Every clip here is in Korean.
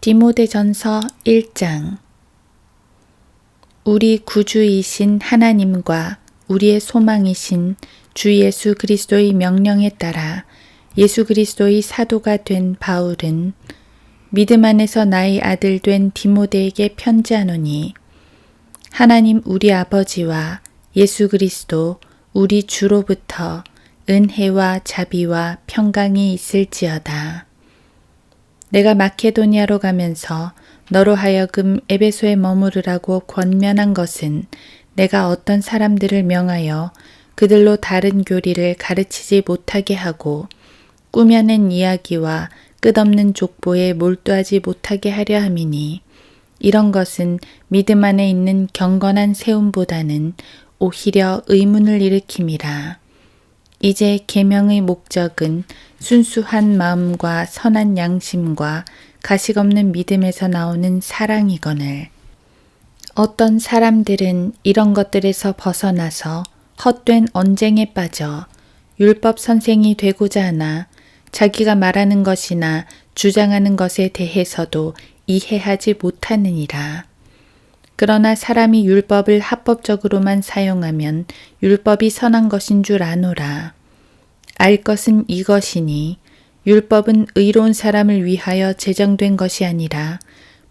디모데전서 1장. 우리 구주이신 하나님과 우리의 소망이신 주 예수 그리스도의 명령에 따라 예수 그리스도의 사도가 된 바울은 믿음 안에서 나의 아들 된 디모데에게 편지하노니, 하나님 우리 아버지와 예수 그리스도 우리 주로부터 은혜와 자비와 평강이 있을지어다. 내가 마케도니아로 가면서 너로 하여금 에베소에 머무르라고 권면한 것은 내가 어떤 사람들을 명하여 그들로 다른 교리를 가르치지 못하게 하고 꾸며낸 이야기와 끝없는 족보에 몰두하지 못하게 하려 함이니, 이런 것은 믿음 안에 있는 경건한 세움보다는 오히려 의문을 일으킴이라. 이제 계명의 목적은 순수한 마음과 선한 양심과 가식 없는 믿음에서 나오는 사랑이거늘, 어떤 사람들은 이런 것들에서 벗어나서 헛된 언쟁에 빠져 율법 선생이 되고자 하나 자기가 말하는 것이나 주장하는 것에 대해서도 이해하지 못하느니라. 그러나 사람이 율법을 합법적으로만 사용하면 율법이 선한 것인 줄 아노라. 알 것은 이것이니, 율법은 의로운 사람을 위하여 제정된 것이 아니라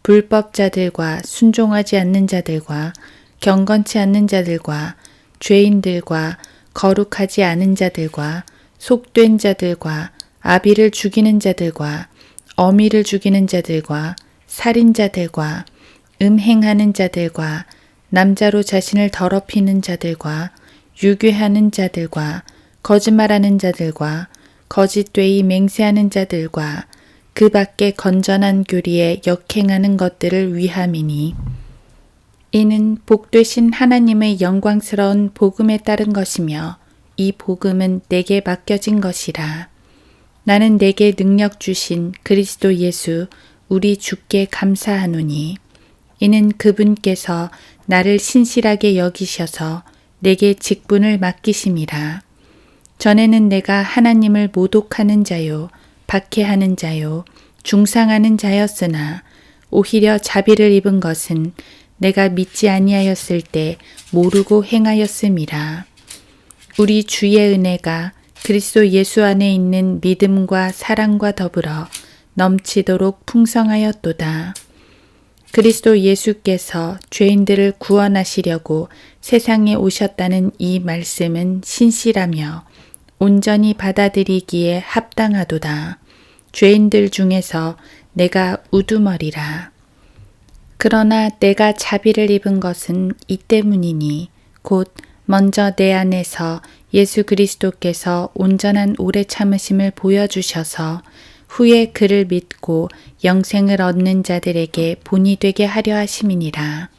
불법자들과 순종하지 않는 자들과 경건치 않는 자들과 죄인들과 거룩하지 않은 자들과 속된 자들과 아비를 죽이는 자들과 어미를 죽이는 자들과 살인자들과 음행하는 자들과 남자로 자신을 더럽히는 자들과 유괴하는 자들과 거짓말하는 자들과 거짓되이 맹세하는 자들과 그 밖에 건전한 교리에 역행하는 것들을 위함이니, 이는 복되신 하나님의 영광스러운 복음에 따른 것이며 이 복음은 내게 맡겨진 것이라. 나는 내게 능력 주신 그리스도 예수 우리 주께 감사하노니, 이는 그분께서 나를 신실하게 여기셔서 내게 직분을 맡기심이라. 전에는 내가 하나님을 모독하는 자요, 박해하는 자요, 중상하는 자였으나 오히려 자비를 입은 것은 내가 믿지 아니하였을 때 모르고 행하였음이라. 우리 주의 은혜가 그리스도 예수 안에 있는 믿음과 사랑과 더불어 넘치도록 풍성하였도다. 그리스도 예수께서 죄인들을 구원하시려고 세상에 오셨다는 이 말씀은 신실하며 온전히 받아들이기에 합당하도다. 죄인들 중에서 내가 우두머리라. 그러나 내가 자비를 입은 것은 이 때문이니, 곧 먼저 내 안에서 예수 그리스도께서 온전한 오래 참으심을 보여주셔서 후에 그를 믿고 영생을 얻는 자들에게 본이 되게 하려 하심이니라.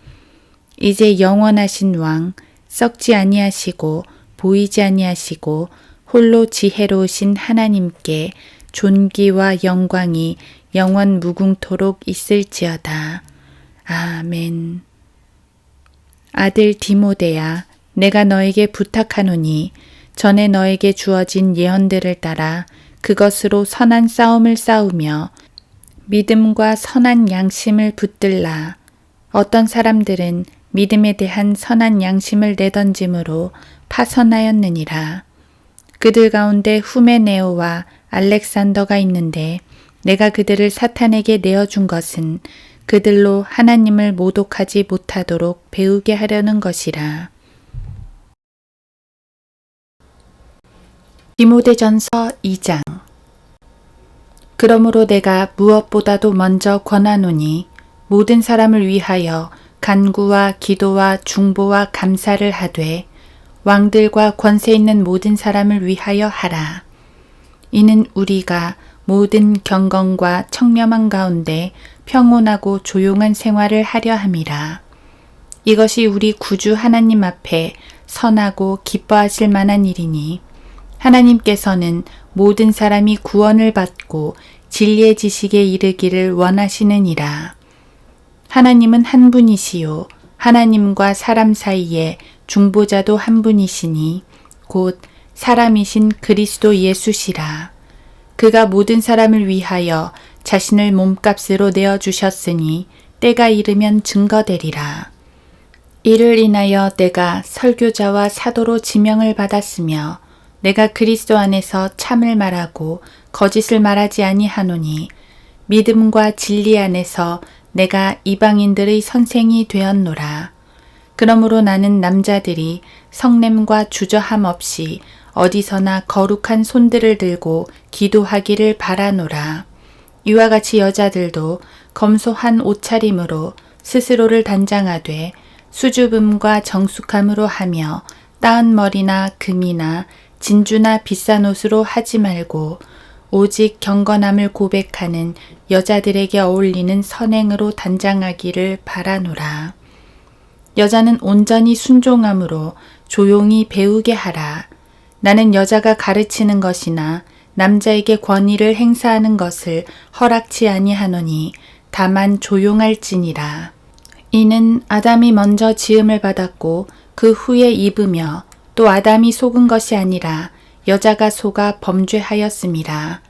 이제 영원하신 왕, 썩지 아니하시고 보이지 아니하시고 홀로 지혜로우신 하나님께 존귀와 영광이 영원 무궁토록 있을지어다. 아멘. 아들 디모데야, 내가 너에게 부탁하노니 전에 너에게 주어진 예언들을 따라 그것으로 선한 싸움을 싸우며 믿음과 선한 양심을 붙들라. 어떤 사람들은 믿음에 대한 선한 양심을 내던짐으로 파선하였느니라. 그들 가운데 후메네오와 알렉산더가 있는데 내가 그들을 사탄에게 내어준 것은 그들로 하나님을 모독하지 못하도록 배우게 하려는 것이라. 디모데전서 2장. 그러므로 내가 무엇보다도 먼저 권하노니, 모든 사람을 위하여 간구와 기도와 중보와 감사를 하되 왕들과 권세 있는 모든 사람을 위하여 하라. 이는 우리가 모든 경건과 청렴한 가운데 평온하고 조용한 생활을 하려 함이라. 이것이 우리 구주 하나님 앞에 선하고 기뻐하실 만한 일이니, 하나님께서는 모든 사람이 구원을 받고 진리의 지식에 이르기를 원하시느니라. 하나님은 한 분이시요 하나님과 사람 사이에 중보자도 한 분이시니 곧 사람이신 그리스도 예수시라. 그가 모든 사람을 위하여 자신을 몸값으로 내어주셨으니 때가 이르면 증거되리라. 이를 인하여 내가 설교자와 사도로 지명을 받았으며 내가 그리스도 안에서 참을 말하고 거짓을 말하지 아니하노니 믿음과 진리 안에서 내가 이방인들의 선생이 되었노라. 그러므로 나는 남자들이 성냄과 주저함 없이 어디서나 거룩한 손들을 들고 기도하기를 바라노라. 이와 같이 여자들도 검소한 옷차림으로 스스로를 단장하되 수줍음과 정숙함으로 하며 따은 머리나 금이나 진주나 비싼 옷으로 하지 말고 오직 경건함을 고백하는 여자들에게 어울리는 선행으로 단장하기를 바라노라. 여자는 온전히 순종함으로 조용히 배우게 하라. 나는 여자가 가르치는 것이나 남자에게 권위를 행사하는 것을 허락치 아니하노니 다만 조용할지니라. 이는 아담이 먼저 지음을 받았고 그 후에 입으며 또 아담이 속은 것이 아니라 여자가 속아 범죄하였음이라.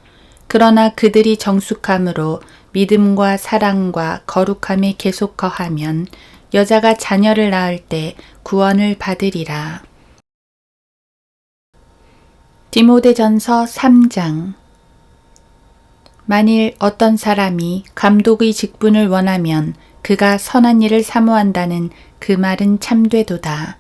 그러나 그들이 정숙함으로 믿음과 사랑과 거룩함에 계속 거하면 여자가 자녀를 낳을 때 구원을 받으리라. 디모데전서 3장. 만일 어떤 사람이 감독의 직분을 원하면 그가 선한 일을 사모한다는 그 말은 참되도다.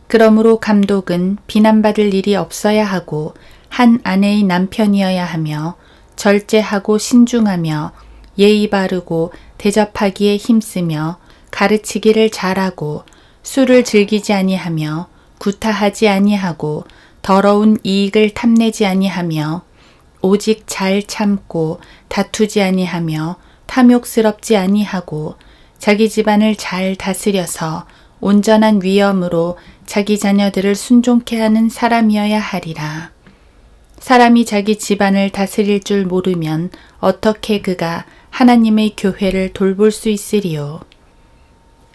그러므로 감독은 비난받을 일이 없어야 하고 한 아내의 남편이어야 하며 절제하고 신중하며 예의 바르고 대접하기에 힘쓰며 가르치기를 잘하고 술을 즐기지 아니하며 구타하지 아니하고 더러운 이익을 탐내지 아니하며 오직 잘 참고 다투지 아니하며 탐욕스럽지 아니하고 자기 집안을 잘 다스려서 온전한 위엄으로 자기 자녀들을 순종케 하는 사람이어야 하리라. 사람이 자기 집안을 다스릴 줄 모르면 어떻게 그가 하나님의 교회를 돌볼 수 있으리요.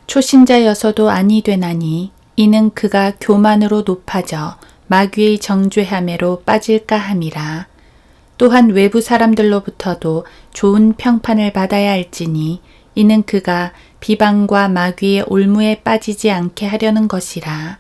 초신자여서도 아니 되나니 이는 그가 교만으로 높아져 마귀의 정죄함에로 빠질까 함이라. 또한 외부 사람들로부터도 좋은 평판을 받아야 할지니 이는 그가 비방과 마귀의 올무에 빠지지 않게 하려는 것이라.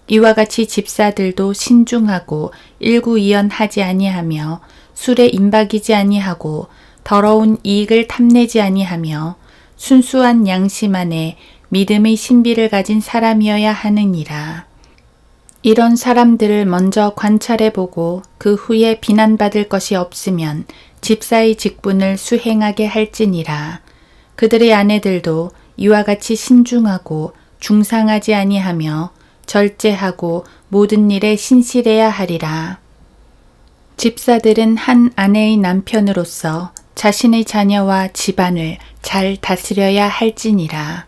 이와 같이 집사들도 신중하고 일구이연하지 아니하며 술에 임박이지 아니하고 더러운 이익을 탐내지 아니하며 순수한 양심 안에 믿음의 신비를 가진 사람이어야 하느니라. 이런 사람들을 먼저 관찰해보고 그 후에 비난받을 것이 없으면 집사의 직분을 수행하게 할지니라. 그들의 아내들도 이와 같이 신중하고 중상하지 아니하며 절제하고 모든 일에 신실해야 하리라. 집사들은 한 아내의 남편으로서 자신의 자녀와 집안을 잘 다스려야 할지니라.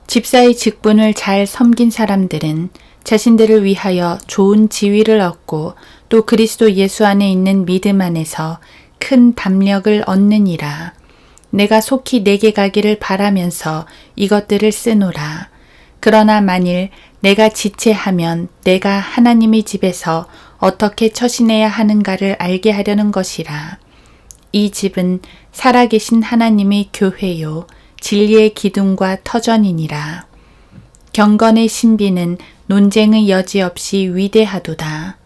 집사의 직분을 잘 섬긴 사람들은 자신들을 위하여 좋은 지위를 얻고 또 그리스도 예수 안에 있는 믿음 안에서 큰 담력을 얻느니라. 내가 속히 내게 가기를 바라면서 이것들을 쓰노라. 그러나 만일 내가 지체하면 내가 하나님의 집에서 어떻게 처신해야 하는가를 알게 하려는 것이라. 이 집은 살아계신 하나님의 교회요 진리의 기둥과 터전이니라. 경건의 신비는 논쟁의 여지 없이 위대하도다.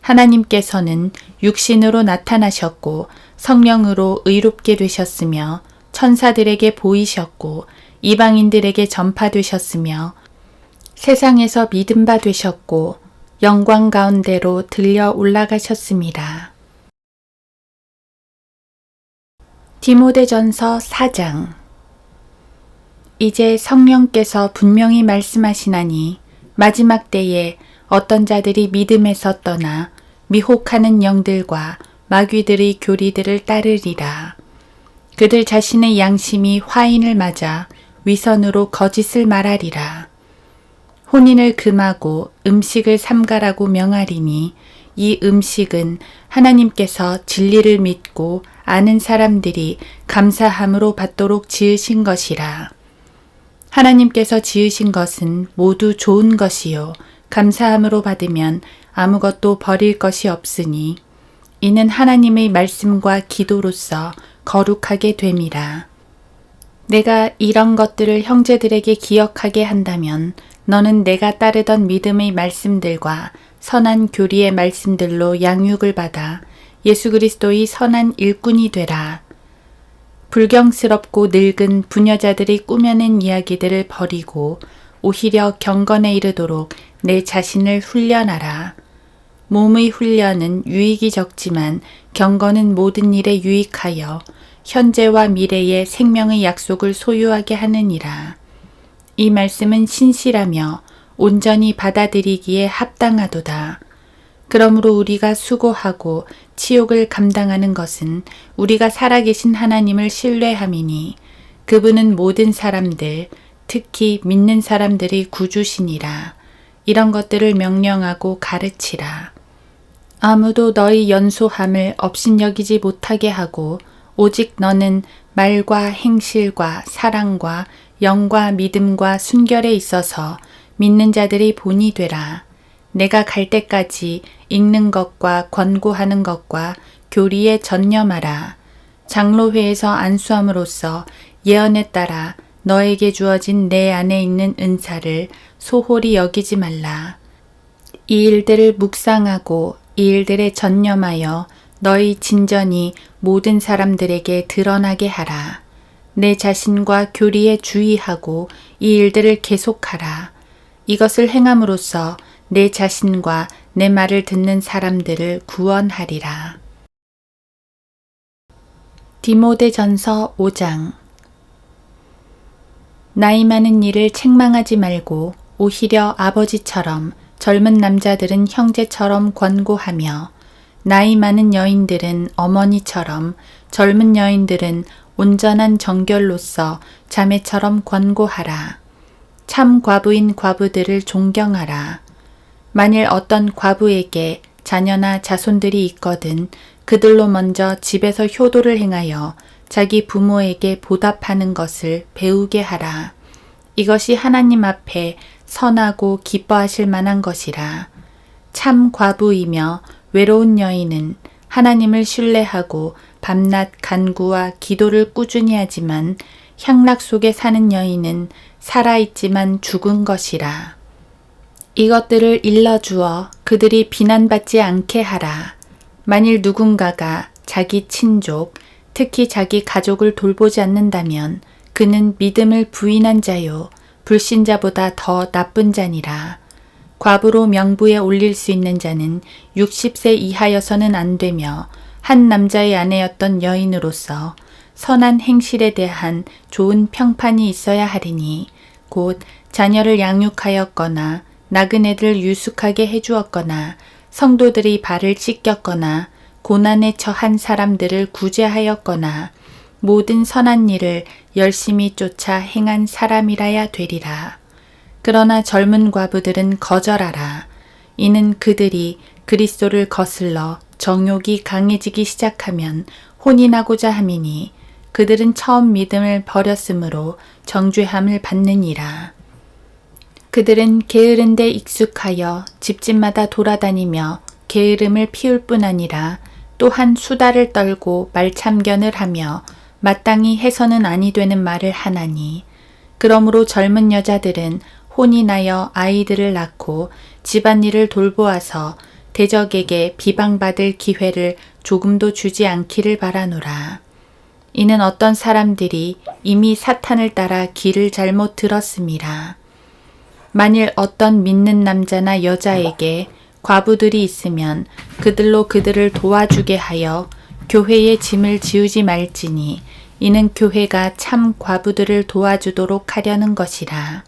하나님께서는 육신으로 나타나셨고 성령으로 의롭게 되셨으며 천사들에게 보이셨고 이방인들에게 전파되셨으며 세상에서 믿음 바 되셨고 영광 가운데로 들려 올라가셨습니다. 디모데전서 4장. 이제 성령께서 분명히 말씀하시나니 마지막 때에 어떤 자들이 믿음에서 떠나 미혹하는 영들과 마귀들의 교리들을 따르리라. 그들 자신의 양심이 화인을 맞아 위선으로 거짓을 말하리라. 혼인을 금하고 음식을 삼가라고 명하리니 이 음식은 하나님께서 진리를 믿고 아는 사람들이 감사함으로 받도록 지으신 것이라. 하나님께서 지으신 것은 모두 좋은 것이요 감사함으로 받으면 아무것도 버릴 것이 없으니 이는 하나님의 말씀과 기도로서 거룩하게 됨이라. 내가 이런 것들을 형제들에게 기억하게 한다면 너는 내가 따르던 믿음의 말씀들과 선한 교리의 말씀들로 양육을 받아 예수 그리스도의 선한 일꾼이 되라. 불경스럽고 늙은 부녀자들이 꾸며낸 이야기들을 버리고 오히려 경건에 이르도록 내 자신을 훈련하라. 몸의 훈련은 유익이 적지만 경건은 모든 일에 유익하여 현재와 미래의 생명의 약속을 소유하게 하느니라. 이 말씀은 신실하며 온전히 받아들이기에 합당하도다. 그러므로 우리가 수고하고 치욕을 감당하는 것은 우리가 살아계신 하나님을 신뢰함이니 그분은 모든 사람들, 특히 믿는 사람들의 구주시니라. 이런 것들을 명령하고 가르치라. 아무도 너희 연소함을 업신여기지 못하게 하고 오직 너는 말과 행실과 사랑과 영과 믿음과 순결에 있어서 믿는 자들의 본이 되라. 내가 갈 때까지 읽는 것과 권고하는 것과 교리에 전념하라. 장로회에서 안수함으로써 예언에 따라 너에게 주어진 내 안에 있는 은사를 소홀히 여기지 말라. 이 일들을 묵상하고 이 일들에 전념하여 너희 진전이 모든 사람들에게 드러나게 하라. 내 자신과 교리에 주의하고 이 일들을 계속하라. 이것을 행함으로써 내 자신과 내 말을 듣는 사람들을 구원하리라. 디모데전서 5장. 나이 많은 이를 책망하지 말고 오히려 아버지처럼 젊은 남자들은 형제처럼 권고하며 나이 많은 여인들은 어머니처럼 젊은 여인들은 온전한 정결로서 자매처럼 권고하라. 참 과부인 과부들을 존경하라. 만일 어떤 과부에게 자녀나 자손들이 있거든 그들로 먼저 집에서 효도를 행하여 자기 부모에게 보답하는 것을 배우게 하라. 이것이 하나님 앞에 선하고 기뻐하실 만한 것이라. 참 과부이며 외로운 여인은 하나님을 신뢰하고 밤낮 간구와 기도를 꾸준히 하지만 향락 속에 사는 여인은 살아있지만 죽은 것이라. 이것들을 일러주어 그들이 비난받지 않게 하라. 만일 누군가가 자기 친족, 특히 자기 가족을 돌보지 않는다면 그는 믿음을 부인한 자요 불신자보다 더 나쁜 자니라. 과부로 명부에 올릴 수 있는 자는 60세 이하여서는 안 되며 한 남자의 아내였던 여인으로서 선한 행실에 대한 좋은 평판이 있어야 하리니 곧 자녀를 양육하였거나 나그네들 유숙하게 해주었거나 성도들이 발을 씻겼거나 고난에 처한 사람들을 구제하였거나 모든 선한 일을 열심히 쫓아 행한 사람이라야 되리라. 그러나 젊은 과부들은 거절하라. 이는 그들이 그리스도를 거슬러 정욕이 강해지기 시작하면 혼인하고자 함이니 그들은 처음 믿음을 버렸으므로 정죄함을 받느니라. 그들은 게으른 데 익숙하여 집집마다 돌아다니며 게으름을 피울 뿐 아니라 또한 수다를 떨고 말참견을 하며 마땅히 해서는 아니 되는 말을 하나니 그러므로 젊은 여자들은 혼인하여 아이들을 낳고 집안일을 돌보아서 대적에게 비방받을 기회를 조금도 주지 않기를 바라노라. 이는 어떤 사람들이 이미 사탄을 따라 길을 잘못 들었음이라. 만일 어떤 믿는 남자나 여자에게 과부들이 있으면 그들로 그들을 도와주게 하여 교회의 짐을 지우지 말지니 이는 교회가 참 과부들을 도와주도록 하려는 것이라.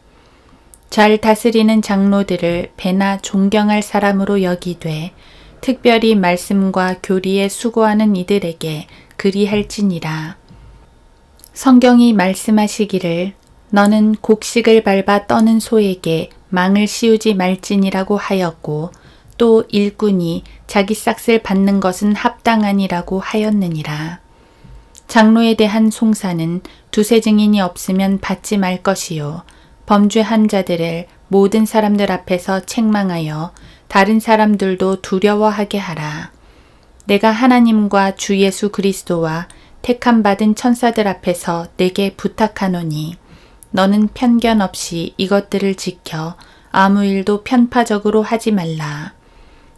잘 다스리는 장로들을 배나 존경할 사람으로 여기되 특별히 말씀과 교리에 수고하는 이들에게 그리할지니라. 성경이 말씀하시기를 너는 곡식을 밟아 떠는 소에게 망을 씌우지 말지니라고 하였고 또 일꾼이 자기 싹을 받는 것은 합당하니라고 하였느니라. 장로에 대한 송사는 두세 증인이 없으면 받지 말 것이요 범죄한 자들을 모든 사람들 앞에서 책망하여 다른 사람들도 두려워하게 하라. 내가 하나님과 주 예수 그리스도와 택함받은 천사들 앞에서 내게 부탁하노니 너는 편견 없이 이것들을 지켜 아무 일도 편파적으로 하지 말라.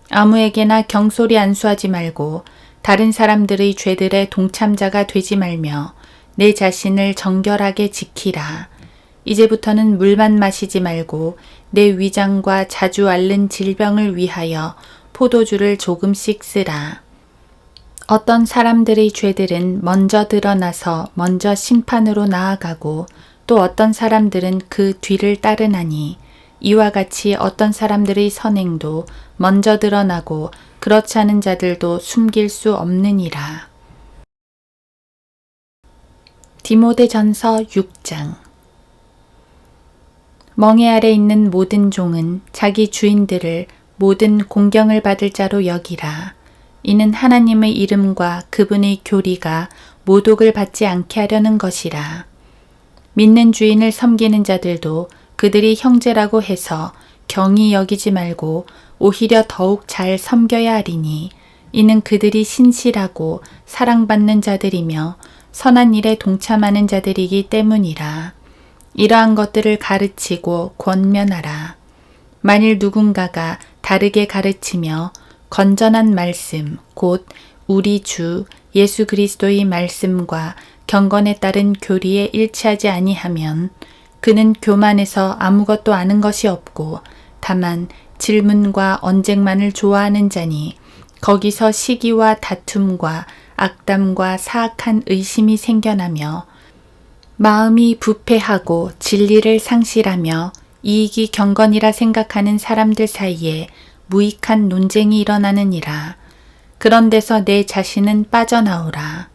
아무에게나 경솔히 안수하지 말고 다른 사람들의 죄들의 동참자가 되지 말며 내 자신을 정결하게 지키라. 이제부터는 물만 마시지 말고 내 위장과 자주 앓는 질병을 위하여 포도주를 조금씩 쓰라. 어떤 사람들의 죄들은 먼저 드러나서 먼저 심판으로 나아가고 또 어떤 사람들은 그 뒤를 따르나니 이와 같이 어떤 사람들의 선행도 먼저 드러나고 그렇지 않은 자들도 숨길 수 없느니라. 디모데전서 6장. 멍에 아래 있는 모든 종은 자기 주인들을 모든 공경을 받을 자로 여기라. 이는 하나님의 이름과 그분의 교리가 모독을 받지 않게 하려는 것이라. 믿는 주인을 섬기는 자들도 그들이 형제라고 해서 경히 여기지 말고 오히려 더욱 잘 섬겨야 하리니 이는 그들이 신실하고 사랑받는 자들이며 선한 일에 동참하는 자들이기 때문이라. 이러한 것들을 가르치고 권면하라. 만일 누군가가 다르게 가르치며 건전한 말씀 곧 우리 주 예수 그리스도의 말씀과 경건에 따른 교리에 일치하지 아니하면 그는 교만해서 아무것도 아는 것이 없고 다만 질문과 언쟁만을 좋아하는 자니 거기서 시기와 다툼과 악담과 사악한 의심이 생겨나며 마음이 부패하고 진리를 상실하며 이익이 경건이라 생각하는 사람들 사이에 무익한 논쟁이 일어나느니라. 그런 데서 내 자신은 빠져나오라.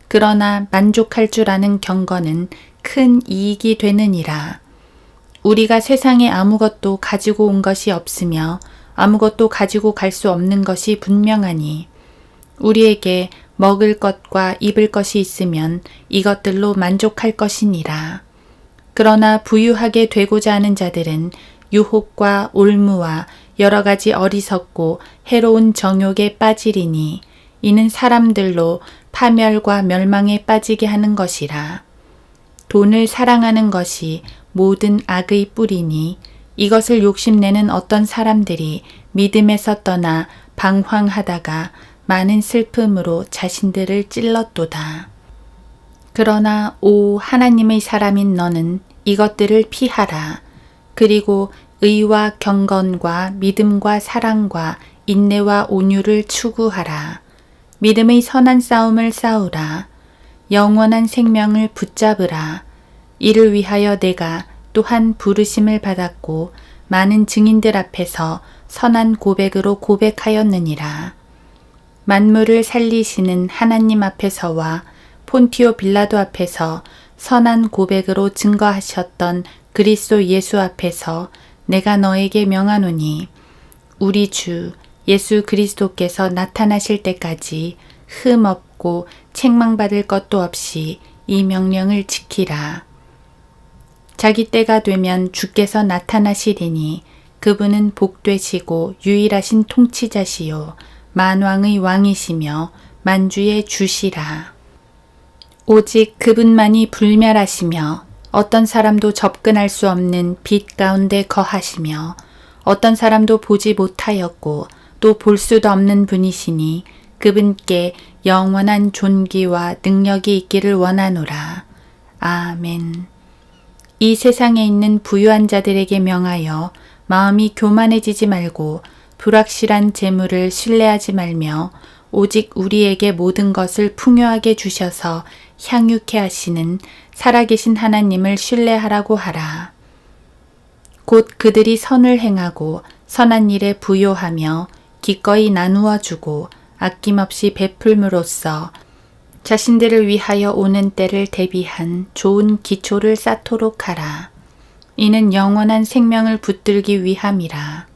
그러나 만족할 줄 아는 경건은 큰 이익이 되느니라. 우리가 세상에 아무것도 가지고 온 것이 없으며 아무것도 가지고 갈 수 없는 것이 분명하니 우리에게 먹을 것과 입을 것이 있으면 이것들로 만족할 것이니라. 그러나 부유하게 되고자 하는 자들은 유혹과 올무와 여러 가지 어리석고 해로운 정욕에 빠지리니 이는 사람들로 파멸과 멸망에 빠지게 하는 것이라. 돈을 사랑하는 것이 모든 악의 뿌리니 이것을 욕심내는 어떤 사람들이 믿음에서 떠나 방황하다가 많은 슬픔으로 자신들을 찔렀도다. 그러나 오 하나님의 사람인 너는 이것들을 피하라. 그리고 의와 경건과 믿음과 사랑과 인내와 온유를 추구하라. 믿음의 선한 싸움을 싸우라. 영원한 생명을 붙잡으라. 이를 위하여 내가 또한 부르심을 받았고 많은 증인들 앞에서 선한 고백으로 고백하였느니라. 만물을 살리시는 하나님 앞에서와 폰티오 빌라도 앞에서 선한 고백으로 증거하셨던 그리스도 예수 앞에서 내가 너에게 명하노니 우리 주 예수 그리스도께서 나타나실 때까지 흠 없고 책망받을 것도 없이 이 명령을 지키라. 자기 때가 되면 주께서 나타나시리니 그분은 복되시고 유일하신 통치자시요 만왕의 왕이시며 만주의 주시라. 오직 그분만이 불멸하시며 어떤 사람도 접근할 수 없는 빛 가운데 거하시며 어떤 사람도 보지 못하였고 또 볼 수도 없는 분이시니 그분께 영원한 존귀와 능력이 있기를 원하노라. 아멘. 이 세상에 있는 부유한 자들에게 명하여 마음이 교만해지지 말고 불확실한 재물을 신뢰하지 말며 오직 우리에게 모든 것을 풍요하게 주셔서 향유케 하시는 살아계신 하나님을 신뢰하라고 하라. 곧 그들이 선을 행하고 선한 일에 부요하며 기꺼이 나누어 주고 아낌없이 베풀므로써 자신들을 위하여 오는 때를 대비한 좋은 기초를 쌓도록 하라. 이는 영원한 생명을 붙들기 위함이라.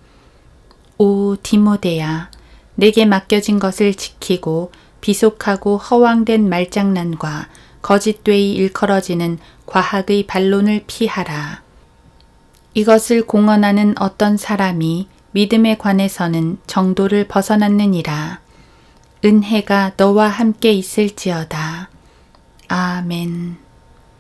오 디모데야, 내게 맡겨진 것을 지키고 비속하고 허황된 말장난과 거짓되이 일컬어지는 과학의 반론을 피하라. 이것을 공언하는 어떤 사람이 믿음에 관해서는 정도를 벗어났느니라. 은혜가 너와 함께 있을지어다. 아멘.